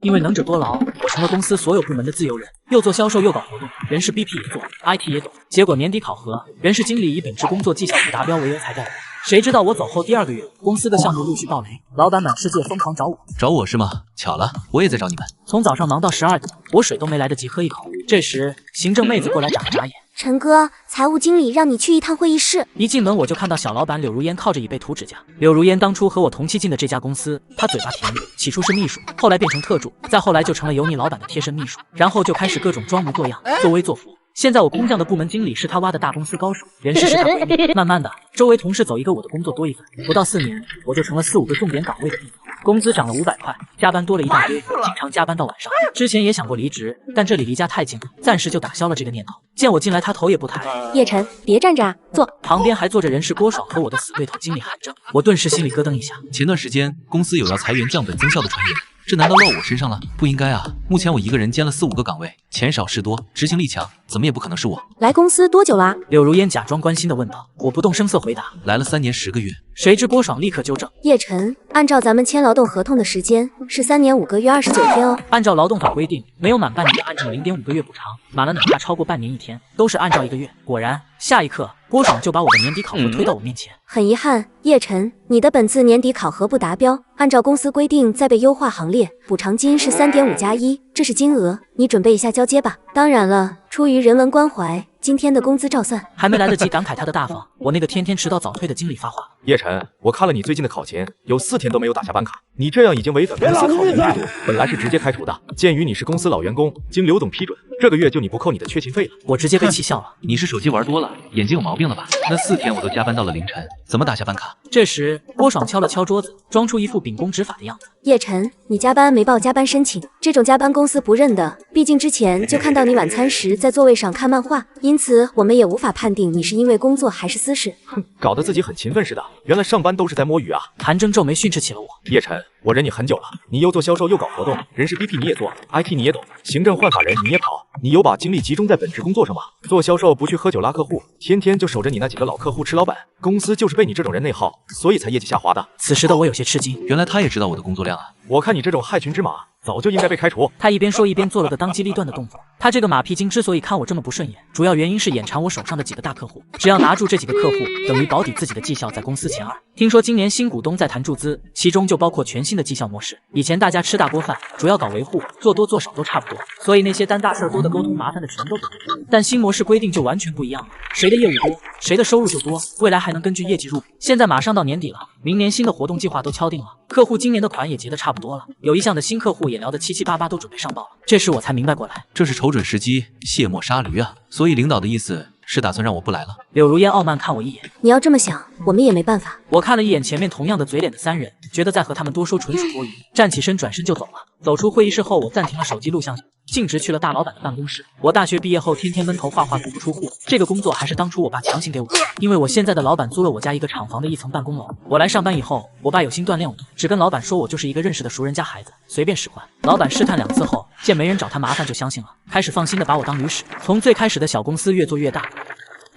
因为能者多劳，我成了公司所有部门的自由人，又做销售又搞活动，人事 BP 也做 ，IT 也懂。结果年底考核，人事经理以本职工作绩效不达标为由裁掉我。谁知道我走后第2个月，公司的项目陆续爆雷，老板满世界疯狂找我。找我是吗？巧了，我也在找你们。从早上忙到12点，我水都没来得及喝一口。这时，行政妹子过来眨了眨眼。陈哥，财务经理让你去一趟会议室。一进门我就看到小老板柳如烟靠着椅背涂指甲。柳如烟当初和我同期进的这家公司，她嘴巴甜，起初是秘书，后来变成特助，再后来就成了油腻老板的贴身秘书，然后就开始各种装模作样，作威作福。现在我空降的部门经理是他挖的大公司高手，人事是他闺蜜。慢慢的，周围同事走一个我的工作多一份，不到4年，我就成了4、5个重点岗位的地方。工资涨了500块，加班多了一大堆，经常加班到晚上。之前也想过离职，但这里离家太近了，暂时就打消了这个念头。见我进来，他头也不抬。叶晨，别站着啊，坐。旁边还坐着人事郭爽和我的死对头经理韩正，我顿时心里咯噔一下。前段时间公司有要裁员降本增效的传言，这难道落我身上了？不应该啊！目前我一个人兼了4、5个岗位，钱少事多，执行力强，怎么也不可能是我。来公司多久啦？柳如烟假装关心地问道。我不动声色回答，来了3年10个月。谁知郭爽立刻纠正，叶晨，按照咱们签劳动合同的时间是3年5个月29天哦。按照劳动法规定，没有满半年按照0.5个月补偿，满了哪怕超过半年1天，都是按照1个月。果然，下一刻郭爽就把我的年底考核推到我面前。很遗憾，叶晨，你的本次年底考核不达标，按照公司规定在被优化行列，补偿金是3.5+1，这是金额，你准备一下交接吧。当然了，出于人文关怀，今天的工资照算。还没来得及感慨他的大方，我那个天天迟到早退的经理发话：叶晨，我看了你最近的考勤，有4天都没有打下班卡，你这样已经违反公司考勤制度，本来是直接开除的。鉴于你是公司老员工，经刘董批准，这个月就你不扣你的缺勤费了。我直接被气笑了。你是手机玩多了，眼睛有毛病了吧？那4天我都加班到了凌晨，怎么打下班卡？这时郭爽敲了敲桌子，装出一副秉公执法的样子。叶晨，你加班没报加班申请，这种加班公司不认的，毕竟之前就看到你晚餐时在座位上看漫画，因此我们也无法判定你是因为工作还是私事。哼，搞得自己很勤奋似的，原来上班都是在摸鱼啊！韩正皱眉训斥起了我。叶晨，我忍你很久了，你又做销售又搞活动，人事 BP 你也做 ，IT 你也懂，行政换法人你也跑，你有把精力集中在本职工作上吗？做销售不去喝酒拉客户，天天就守着你那几个老客户吃老板，公司就是被你这种人内耗，所以才业绩下滑的。此时的我有些吃惊，原来他也知道我的工作量啊！我看你这种害群之马，早就应该被开除。他一边说一边做了个当机立断的动作。他这个马屁精之所以看我这么不顺眼，主要原因是眼馋我手上的几个大客户，只要拿住这几个客户，等于保底自己的绩效在公司前2。听说今年新股东在谈注资，其中就包括全新的绩效模式。以前大家吃大锅饭，主要搞维护，做多做少都差不多，所以那些担大事多的沟通麻烦的全都不对。但新模式规定就完全不一样了，谁的业务多，谁的收入就多，未来还能根据业绩入股。现在马上到年底了，明年新的活动计划都敲定了，客户今年的款也结得差不多了，有一项的新客户也聊得七七八八，都准备上报了。这时我才明白过来，这是瞅准时机，卸磨杀驴啊！所以领导的意思是打算让我不来了。柳如烟傲慢看我一眼，你要这么想，我们也没办法。我看了一眼前面同样的嘴脸的3人，觉得再和他们多说纯属多余，站起身转身就走了。走出会议室后，我暂停了手机录像，径直去了大老板的办公室。我大学毕业后天天闷头画画，足不出户。这个工作还是当初我爸强行给我的，因为我现在的老板租了我家一个厂房的1层办公楼。我来上班以后，我爸有心锻炼我，只跟老板说我就是一个认识的熟人家孩子，随便使唤。老板试探2次后，见没人找他麻烦就相信了，开始放心的把我当驴使。从最开始的小公司越做越大，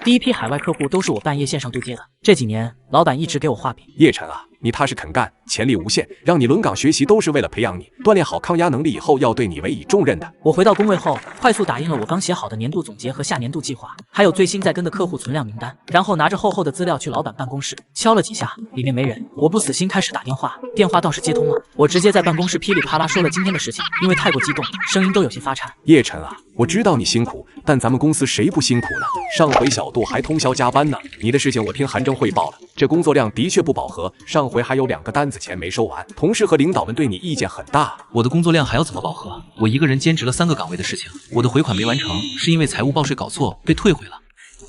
第一批海外客户都是我半夜线上对接的。这几年，老板一直给我画饼。叶晨啊，你踏实肯干，潜力无限，让你轮岗学习都是为了培养你，锻炼好抗压能力以后要对你委以重任的。我回到工位后，快速打印了我刚写好的年度总结和下年度计划，还有最新在跟的客户存量名单，然后拿着厚厚的资料去老板办公室，敲了几下，里面没人。我不死心，开始打电话，电话倒是接通了。我直接在办公室噼里啪啦说了今天的事情，因为太过激动，声音都有些发颤。叶晨啊，我知道你辛苦，但咱们公司谁不辛苦呢？上回小杜还通宵加班呢。你的事情我听韩正汇报了，这工作量的确不饱和，上回还有2个单子钱没收完，同事和领导们对你意见很大。我的工作量还要怎么饱和？我一个人兼职了3个岗位的事情，我的回款没完成，是因为财务报税搞错被退回了。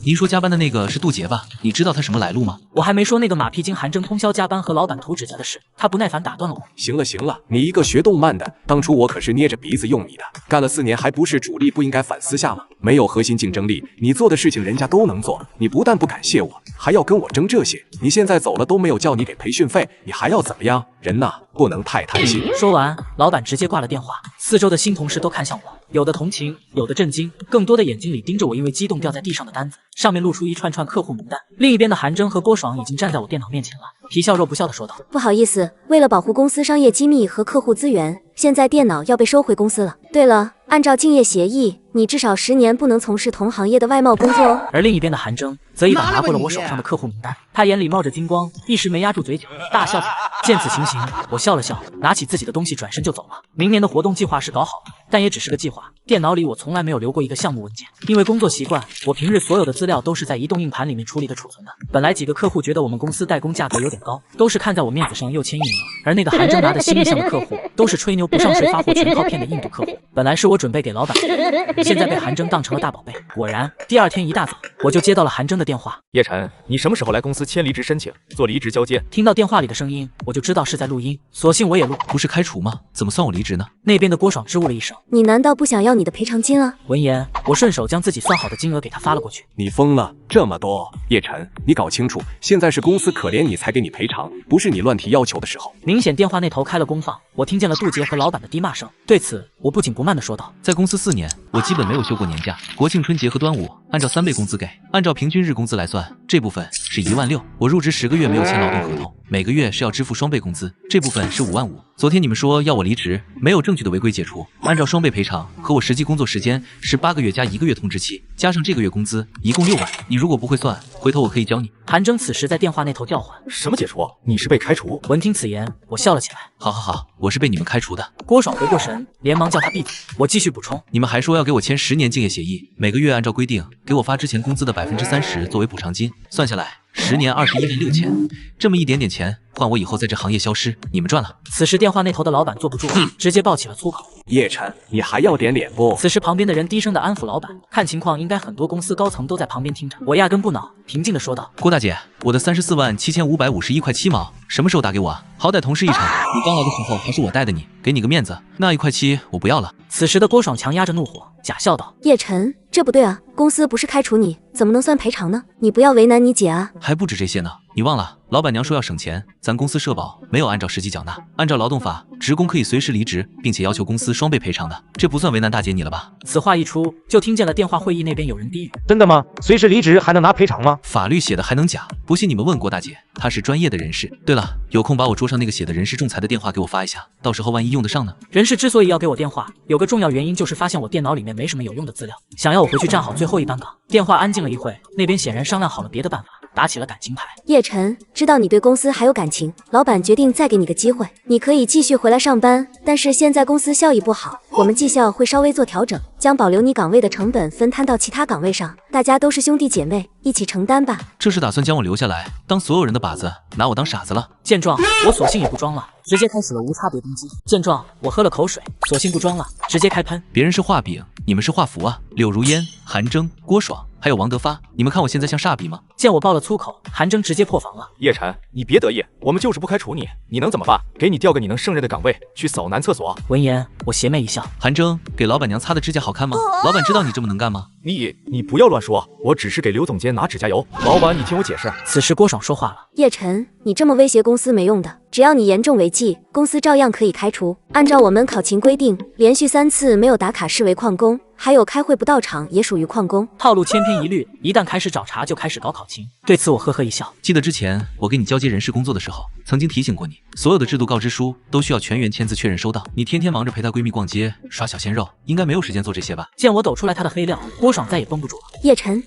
您说加班的那个是杜杰吧？你知道他什么来路吗？我还没说那个马屁精韩正通宵加班和老板涂指甲的事，他不耐烦打断了我。行了行了，你一个学动漫的，当初我可是捏着鼻子用你的，干了4年还不是主力，不应该反思下吗？没有核心竞争力，你做的事情人家都能做，你不但不感谢我，还要跟我争这些。你现在走了都没有叫你给培训费，你还要怎么样？人呐，不能太贪心。说完，老板直接挂了电话。4周的新同事都看向我，有的同情，有的震惊，更多的眼睛里盯着我因为激动掉在地上的单子，上面露出一串串客户名单。另一边的韩征和郭爽已经站在我电脑面前了，皮笑肉不笑的说道：“不好意思，为了保护公司商业机密和客户资源，现在电脑要被收回公司了。对了，按照竞业协议，你至少10年不能从事同行业的外贸工作哦。而另一边的韩征则一把拿过了我手上的客户名单，他眼里冒着金光，一时没压住嘴角，大笑起来。见此情形，我笑了笑，拿起自己的东西转身就走了。明年的活动计划是搞好了，但也只是个计划。电脑里我从来没有留过一个项目文件，因为工作习惯，我平日所有的资料都是在移动硬盘里面处理的储存的。本来几个客户觉得我们公司代工价格有点高，都是看在我面子上又签一名，而那个韩征拿的新意向的客户，都是吹牛不上税发货全靠骗的印度客户。本来是我准备给老板的，现在被韩征当成了大宝贝。果然，第二天一大早，我就接到了韩征的电话。叶晨，你什么时候来公司签离职申请，做离职交接？听到电话里的声音，我就知道是在录音，索性我也录。不是开除吗？怎么算我离职呢？那边的郭爽支吾了一声。你难道不想要你的赔偿金啊？闻言，我顺手将自己算好的金额给他发了过去。你疯了，这么多！叶晨，你搞清楚，现在是公司可怜你才给你赔偿，不是你乱提要求的时候。明显电话那头开了功放，我听见了杜杰和老板的低骂声。对此，我不紧不慢地说道：在公司4年，我基本没有休过年假，国庆、春节和端午按照3倍工资给，按照平均日工资来算，这部分是16000。我入职10个月没有签劳动合同，每个月是要支付双倍工资，这部分是55000。昨天你们说要我离职，没有证据的违规解除，按照双倍赔偿和我实际工作时间是8个月加1个月通知期，加上这个月工资，一共6万。你如果不会算，回头我可以教你。韩征此时在电话那头叫唤：什么解除？你是被开除？闻听此言，我笑了起来。好，我是被你们开除的。郭爽回过神，连忙叫他闭嘴。我继续补充：你们还说要给我签10年竞业协议，每个月按照规定给我发之前工资的30%作为补偿金，算下来10年216000，这么一点点钱换我以后在这行业消失，你们赚了。此时电话那头的老板坐不住了，直接爆起了粗口。叶晨，你还要点脸不？此时旁边的人低声的安抚老板，看情况应该很多公司高层都在旁边听着。我压根不恼，平静的说道：郭大姐，我的347551块7毛什么时候打给我啊？好歹同事一场，你刚来的时候还是我带的你，给你个面子，那1块7我不要了。此时的郭爽强压着怒火，假笑道：叶晨，这不对啊，公司不是开除你，怎么能算赔偿呢？你不要为难你姐啊。还不止这些呢，你忘了老板娘说要省钱，咱公司社保没有按照实际缴纳，按照劳动法，职工可以随时离职，并且要求公司双倍赔偿的，这不算为难大姐你了吧？此话一出，就听见了电话会议那边有人低语：真的吗？随时离职还能拿赔偿吗？法律写的还能假？不信你们问郭大姐，她是专业的人士。对了，有空把我桌上那个写的人事仲裁的电话给我发一下，到时候万一用得上呢。人事之所以要给我电话，有个重要原因就是发现我电脑里面没什么有用的资料，想要我回去站好最后一班岗。电话安静了一会，那边显然商量好了别的办法，打起了感情牌。叶晨，知道你对公司还有感情，老板决定再给你个机会，你可以继续回来上班，但是现在公司效益不好，我们绩效会稍微做调整，将保留你岗位的成本分摊到其他岗位上，大家都是兄弟姐妹，一起承担吧。这是打算将我留下来，当所有人的靶子，拿我当傻子了？见状，我索性也不装了，直接开始了无差别攻击。见状，我喝了口水，索性不装了，直接开喷。别人是画饼，你们是画符啊！柳如烟、韩征、郭爽，还有王德发，你们看我现在像煞笔吗？见我爆了粗口，韩征直接破防了。叶晨，你别得意，我们就是不开除你，你能怎么办？给你调个你能胜任的岗位，去扫男厕所。闻言，我邪魅一笑。韩征，给老板娘擦的指甲好看吗？老板知道你这么能干吗？你不要乱说，我只是给刘总监拿指甲油。老板，你听我解释。此时郭爽说话了：叶晨，你这么威胁公司没用的，只要你严重违纪，公司照样可以开除。按照我们考勤规定，连续3次没有打卡视为旷工，还有开会不到场也属于旷工。套路千篇一律，一旦开始找茬就开始搞考勤。对此我呵呵一笑。记得之前我给你交接人事工作的时候，曾经提醒过你，所有的制度告知书都需要全员签字确认收到。你天天忙着陪她闺蜜逛街耍小鲜肉，应该没有时间做这些吧？见我抖出来他的黑料，郭爽再也绷不住了。叶晨，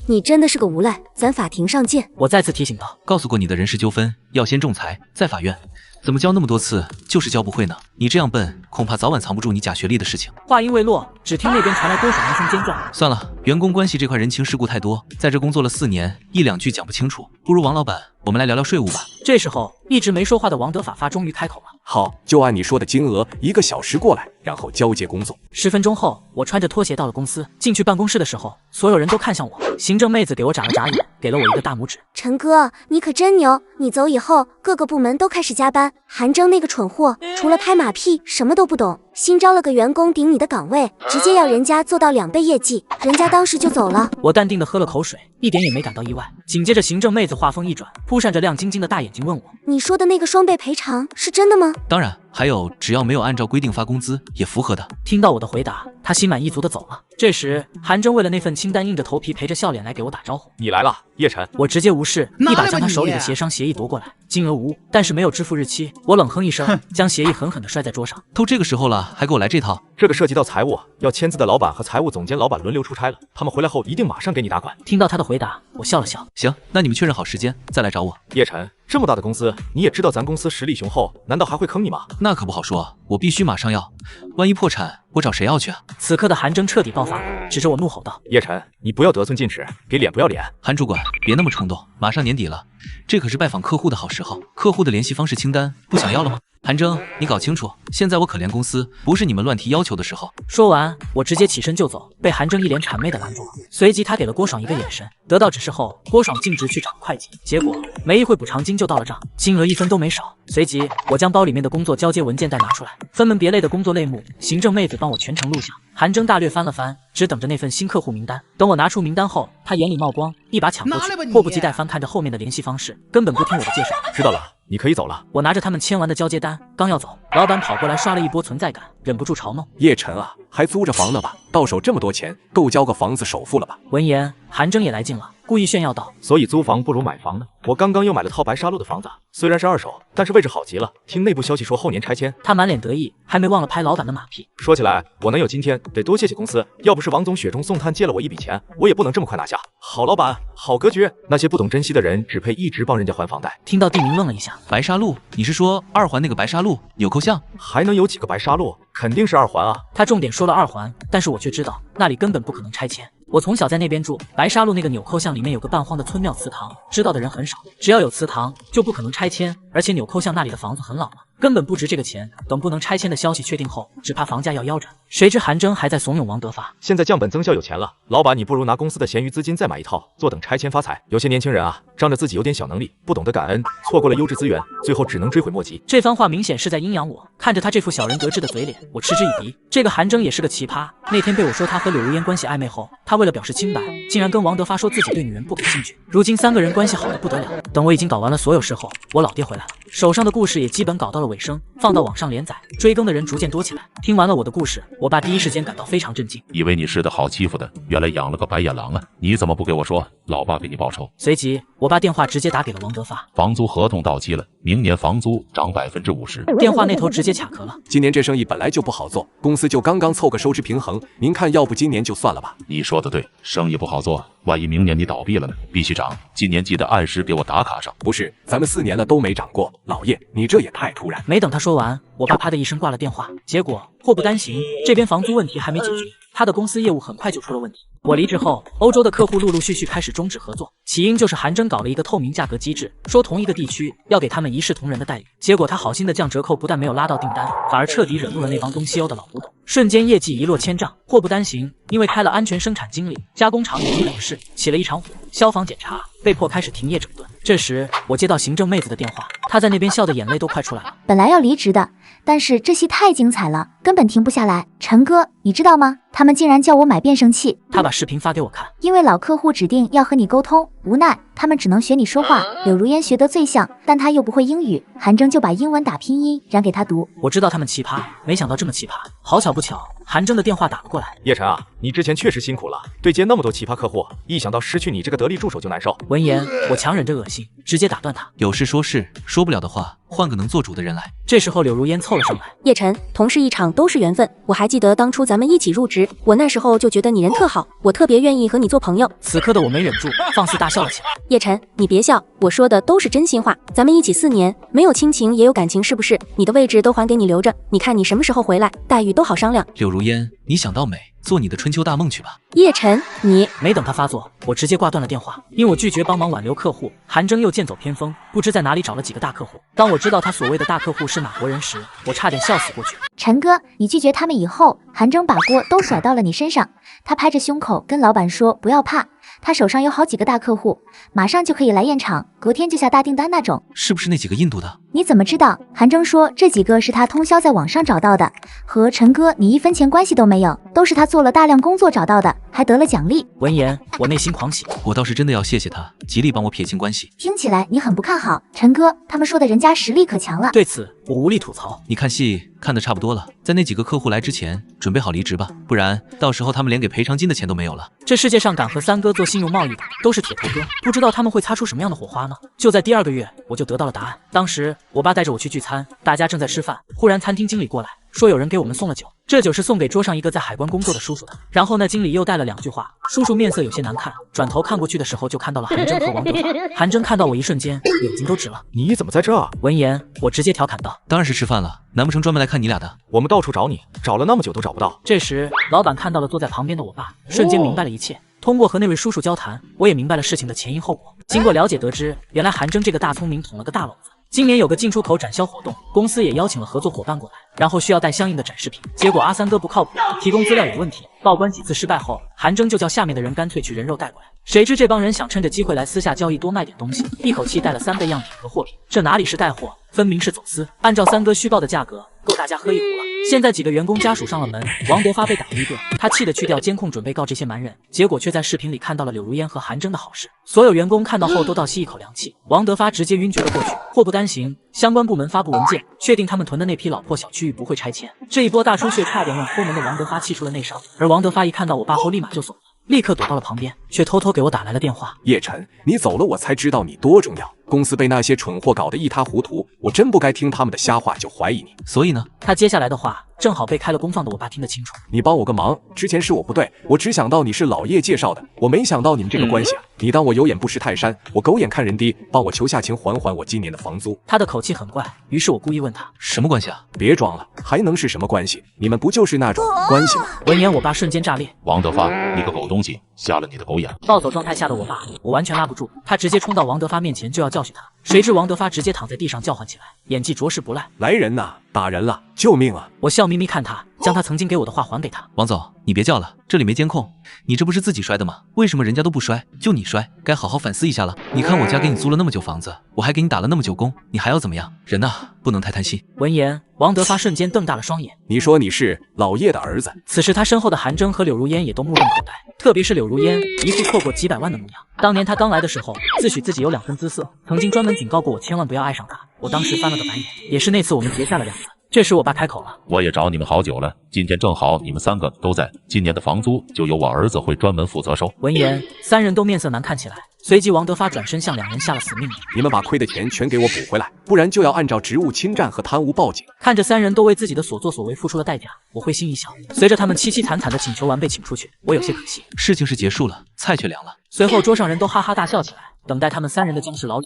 你真的是个无赖，咱法庭上见。我再次提醒道：告诉过你的人事纠纷要先仲裁，再法院。怎么教那么多次，就是教不会呢？你这样笨，恐怕早晚藏不住你假学历的事情。话音未落，只听那边传来郭爽一声尖叫。算了，员工关系这块人情世故太多，在这工作了4年，1、2句讲不清楚，不如王老板，我们来聊聊税务吧。这时候，一直没说话的王德法发终于开口了。好，就按你说的金额，1个小时过来，然后交接工作。10分钟后，我穿着拖鞋到了公司。进去办公室的时候，所有人都看向我。行政妹子给我眨了眨眼，给了我一个大拇指。陈哥，你可真牛！你走以后，各个部门都开始加班。韩征那个蠢货，除了拍马屁，什么都不懂。新招了个员工顶你的岗位，直接要人家做到2倍业绩，人家当时就走了。我淡定的喝了口水，一点也没感到意外。紧接着，行政妹子话锋一转，扑闪着亮晶晶的大眼睛问我：“你说的那个双倍赔偿是真的吗？”当然，还有只要没有按照规定发工资，也符合的。听到我的回答，他心满意足的走了。这时，韩征为了那份清单，硬着头皮陪着笑脸来给我打招呼。你来了，叶晨。我直接无视，一把将他手里的协商协议夺过来，金额无，但是没有支付日期。我冷哼一声，将协议狠狠地摔在桌上。都这个时候了，还给我来这套？这个涉及到财务，要签字的老板和财务总监老板轮流出差了，他们回来后一定马上给你打款。听到他的回答，我笑了笑。行，那你们确认好时间再来找我。叶晨，这么大的公司，你也知道咱公司实力雄厚，难道还会坑你吗？那可不好说，我必须马上要，万一破产，我找谁要去啊？此刻的韩征彻底爆发，指着我怒吼道：“叶晨，你不要得寸进尺，给脸不要脸！韩主管，别那么冲动，马上年底了，这可是拜访客户的好时候，客户的联系方式清单不想要了吗？韩征，你搞清楚，现在我可怜公司，不是你们乱提要求的时候。”说完，我直接起身就走，被韩征一脸谄媚的拦住了。随即他给了郭爽一个眼神，得到指示后，郭爽径直去找会计，结果没一会补偿金就到了账，金额1分都没少。随即我将包里面的工作交接文件袋拿出来，分门别类的工作类目，行政妹子帮我全程录像。韩征大略翻了翻，只等着那份新客户名单。等我拿出名单后，他眼里冒光，一把抢过去，迫不及待翻看着后面的联系方式，根本不听我的介绍。知道了，你可以走了。我拿着他们签完的交接单，刚要走，老板跑过来刷了一波存在感，忍不住嘲弄：“叶晨啊，还租着房呢吧？到手这么多钱，够交个房子首付了吧？”闻言，韩征也来劲了，故意炫耀道：“所以租房不如买房呢。我刚刚又买了套白沙路的房子，虽然是2手，但是位置好极了。听内部消息说后年拆迁。”他满脸得意，还没忘了拍老板的马屁。说起来，我能有今天，得多谢谢公司。要不是王总雪中送炭借了我一笔钱，我也不能这么快拿下。好老板，好格局。那些不懂珍惜的人，只配一直帮人家还房贷。听到地名愣了一下，白沙路？你是说2环那个白沙路纽扣巷？还能有几个白沙路？肯定是2环啊。他重点说了2环，但是我却知道那里根本不可能拆迁。我从小在那边住，白沙路那个纽扣巷里面有个半荒的村庙祠堂，知道的人很少。只要有祠堂，就不可能拆迁。而且纽扣巷那里的房子很老了，根本不值这个钱。等不能拆迁的消息确定后，只怕房价要腰斩。谁知韩征还在怂恿王德发，现在降本增效有钱了，老板你不如拿公司的闲余资金再买一套，坐等拆迁发财。有些年轻人啊，仗着自己有点小能力，不懂得感恩，错过了优质资源，最后只能追悔莫及。这番话明显是在阴阳我。看着他这副小人得志的嘴脸，我嗤之以鼻。这个韩征也是个奇葩。那天被我说他和柳如烟关系暧昧后，他为了表示清白，竟然跟王德发说自己对女人不感兴趣。如今3个人关系好的不得了。等我已经搞完了所有事后，我老爹回来了，手上的故事也基本搞到了尾声，放到网上连载，追更的人逐渐多起来。听完了我的故事，我爸第一时间感到非常震惊，以为你是个好欺负的，原来养了个白眼狼啊！你怎么不给我说？老爸给你报仇。随即我爸电话直接打给了王德发，房租合同到期了，明年房租涨50%。电话那头直接卡壳了。今年这生意本来就不好做，公司就刚刚凑个收支平衡，您看要不今年就算了吧。你说的对，生意不好做，万一明年你倒闭了呢？必须涨，今年记得按时给我打卡上。不是，咱们4年了都没涨过，老爷你这也太突然。没等他说完，我爸啪的一声挂了电话。结果祸不单行，这边房租问题还没解决，他的公司业务很快就出了问题。我离职后，欧洲的客户陆陆续续开始终止合作，起因就是韩征搞了一个透明价格机制，说同一个地区要给他们一视同仁的待遇。结果他好心的降折扣，不但没有拉到订单，反而彻底惹怒了那帮东西欧的老古董，瞬间业绩一落千丈。祸不单行，因为开了安全生产经理，加工厂也出了点事，起了一场火，消防检查，被迫开始停业整顿。这时我接到行政妹子的电话，她在那边笑得眼泪都快出来了。本来要离职的，但是这戏太精彩了，根本停不下来。陈哥，你知道吗？他们竟然叫我买变声器。他把视频发给我看，因为老客户指定要和你沟通，无奈他们只能学你说话。柳如烟学得最像，但她又不会英语，韩征就把英文打拼音让给她读。我知道他们奇葩，没想到这么奇葩。好巧不巧，韩征的电话打了过来。叶晨啊，你之前确实辛苦了，对接那么多奇葩客户，一想到失去你这个得力助手就难受。闻言，我强忍着恶心，直接打断他。有事说事，说不了的话，换个能做主的人来。这时候柳如烟凑了上来。叶晨，同事一场都是缘分，我还记得当初咱们一起入职，我那时候就觉得你人特好，我特别愿意和你做朋友。此刻的我没忍住，放肆大笑了起来。叶晨，你别笑，我说的都是真心话。咱们一起4年，没有亲情也有感情，是不是？你的位置都还给你留着，你看你什么时候回来，待遇都好商量。柳如烟，你想到美，做你的春秋大梦去吧。叶晨，你没等他发作，我直接挂断了电话，因我拒绝帮忙挽留客户。韩征又剑走偏锋，不知在哪里找了几个大客户。当我知道他所谓的大客户是哪国人时，我差点笑死过去。陈哥，你拒绝他们以后，韩征把锅都甩到了你身上。他拍着胸口跟老板说不要怕，他手上有好几个大客户，马上就可以来验厂，隔天就下大订单那种。是不是那几个印度的？你怎么知道？韩征说这几个是他通宵在网上找到的，和陈哥你1分钱关系都没有，都是他做了大量工作找到的，还得了奖励。闻言，我内心狂喜，我倒是真的要谢谢他，极力帮我撇清关系。听起来你很不看好陈哥，他们说的人家实力可强了。对此我无力吐槽。你看戏看得差不多了，在那几个客户来之前，准备好离职吧，不然到时候他们连给赔偿金的钱都没有了。这世界上敢和三哥做信用贸易的都是铁头哥，不知道他们会擦出什么样的火花呢？就在第2个月，我就得到了答案。当时我爸带着我去聚餐，大家正在吃饭，忽然餐厅经理过来说有人给我们送了酒，这酒是送给桌上一个在海关工作的叔叔的。然后呢，经理又带了2句话，叔叔面色有些难看，转头看过去的时候就看到了韩征和王德发。韩征看到我一瞬间眼睛都直了。你怎么在这啊？闻言，我直接调侃道：当然是吃饭了，难不成专门来看你俩的？我们到处找你，找了那么久都找不到。这时，老板看到了坐在旁边的我爸，瞬间明白了一切。通过和那位叔叔交谈，我也明白了事情的前因后果。经过了解得知，原来韩征这个大聪明捅了个大篓子。今年有个进出口展销活动，公司也邀请了合作伙伴过来，然后需要带相应的展示品。结果阿三哥不靠谱，提供资料有问题，报关几次失败后，韩征就叫下面的人干脆去人肉带过来。谁知这帮人想趁着机会来私下交易，多卖点东西，一口气带了3倍样品和货品，这哪里是带货，分明是走私。按照三哥虚报的价格，够大家喝一壶了。现在几个员工家属上了门，王德发被打了一顿，他气得去掉监控，准备告这些蛮人，结果却在视频里看到了柳如烟和韩征的好事。所有员工看到后都倒吸一口凉气，王德发直接晕厥了过去。祸不单行，相关部门发布文件，确定他们囤的那批老破小区域不会拆迁。这一波大出血，差点让抠门的王德发气出了内伤。而王德发一看到我爸后，立马就怂了，立刻躲到了旁边，却偷偷给我打来了电话。叶晨，你走了，我才知道你多重要。公司被那些蠢货搞得一塌糊涂，我真不该听他们的瞎话就怀疑你。所以呢，他接下来的话正好被开了功放的我爸听得清楚。你帮我个忙，之前是我不对，我只想到你是老叶介绍的，我没想到你们这个关系啊。你当我有眼不识泰山，我狗眼看人低，帮我求下情还我今年的房租。他的口气很怪，于是我故意问他什么关系啊？别装了，还能是什么关系？你们不就是那种关系吗？闻言，我爸瞬间炸裂。王德发，你个狗东西，瞎了你的狗眼！暴走状态下的我爸，我完全拉不住，他直接冲到王德发面前就要教训他，谁知王德发直接躺在地上叫唤起来，演技着实不赖。来人呐，打人了，救命啊！我笑眯眯看他，将他曾经给我的话还给他。王总，你别叫了，这里没监控，你这不是自己摔的吗？为什么人家都不摔，就你摔？该好好反思一下了。你看我家给你租了那么久房子，我还给你打了那么久工，你还要怎么样？人呐，不能太贪心。闻言，王德发瞬间瞪大了双眼。你说你是老叶的儿子？此时他身后的韩征和柳如烟也都目瞪口呆，特别是柳如烟，一副错过几百万的模样。当年他刚来的时候，自诩自己有2分姿色，曾经专门警告过我千万不要爱上他。我当时翻了个白眼，也是那次我们结下了梁子。这时我爸开口了，我也找你们好久了，今天正好你们3个都在，今年的房租就由我儿子会专门负责收。闻言，3人都面色难看起来，随即王德发转身向2人下了死命令，你们把亏的钱全给我补回来，不然就要按照职务侵占和贪污报警。看着3人都为自己的所作所为付出了代价，我会心一笑。随着他们凄凄惨惨的请求完被请出去，我有些可惜。事情是结束了，菜却凉了。随后桌上人都哈哈大笑起来，等待他们3人的将是牢狱。